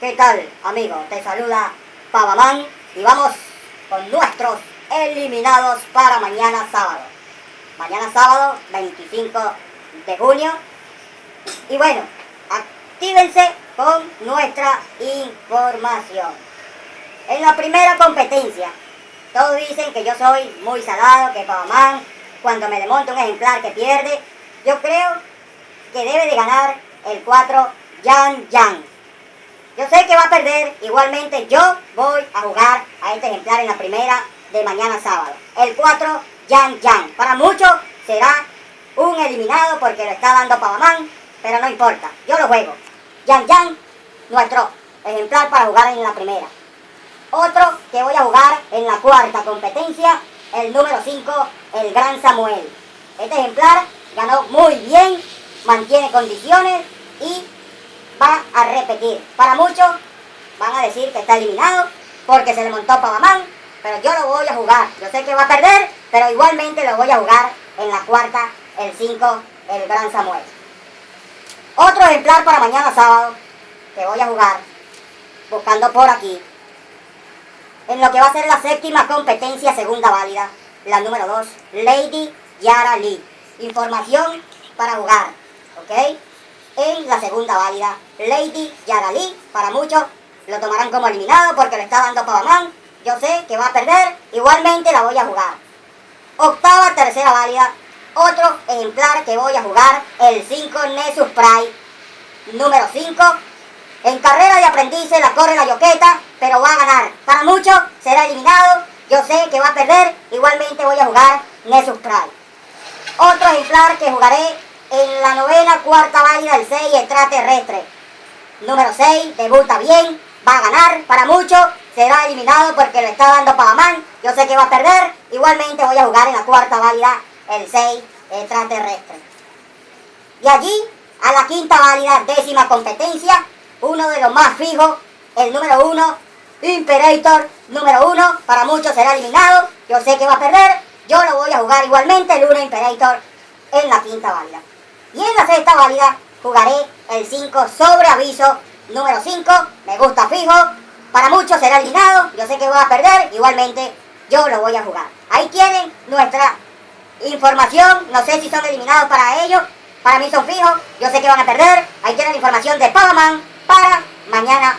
¿Qué tal, amigo? Te saluda Pavaman y vamos con nuestros eliminados para mañana sábado. Mañana sábado, 25 de junio. Y bueno, actívense con nuestra información. En la primera competencia, todos dicen que yo soy muy salado, que Pavaman, cuando me le monta un ejemplar que pierde, yo creo que debe de ganar el 4 Yan Yan. Yo sé que va a perder, igualmente yo voy a jugar a este ejemplar en la primera de mañana sábado. El 4 Yan Yan. Para muchos será un eliminado porque lo está dando Pavaman, pero no importa, yo lo juego. Yan Yan, nuestro ejemplar para jugar en la primera. Otro que voy a jugar en la cuarta competencia, el número 5, el Gran Samuel. Este ejemplar ganó muy bien, mantiene condiciones y va a repetir. Para muchos van a decir que está eliminado porque se le montó Pavaman, pero yo lo voy a jugar. Yo sé que va a perder, pero igualmente lo voy a jugar en la cuarta, el 5, el Gran Samuel. Otro ejemplar para mañana sábado que voy a jugar, buscando por aquí, en lo que va a ser la séptima competencia segunda válida, la número 2, Lady Yara Lee. Información para jugar, ¿ok? En la segunda válida, Lady Yara Lee. Para muchos lo tomarán como eliminado porque le está dando Pavaman. Yo sé que va a perder, igualmente la voy a jugar. Octava, tercera válida, otro ejemplar que voy a jugar, el 5 Nessus Pride, número 5. En carrera de aprendices la corre la yoqueta, pero va a ganar. Para muchos será eliminado, yo sé que va a perder, igualmente voy a jugar Nessus Pride. Otro ejemplar que jugaré en la novena, cuarta válida, el 6 extraterrestre. Número 6, debuta bien, va a ganar. Para muchos será eliminado porque le está dando Pavaman. Yo sé que va a perder, igualmente voy a jugar en la cuarta válida, el 6 extraterrestre. De allí a la quinta válida, décima competencia, uno de los más fijos, el número 1, Imperator, número 1. Para muchos será eliminado, yo sé que va a perder, yo lo voy a jugar igualmente, el 1 Imperator, en la quinta válida. Y en la sexta válida jugaré el 5 sobre aviso, número 5, me gusta fijo. Para muchos será eliminado, yo sé que va a perder, igualmente yo lo voy a jugar. Ahí tienen nuestra información, no sé si son eliminados para ellos, para mí son fijos, yo sé que van a perder. Ahí tienen la información de Pavaman para mañana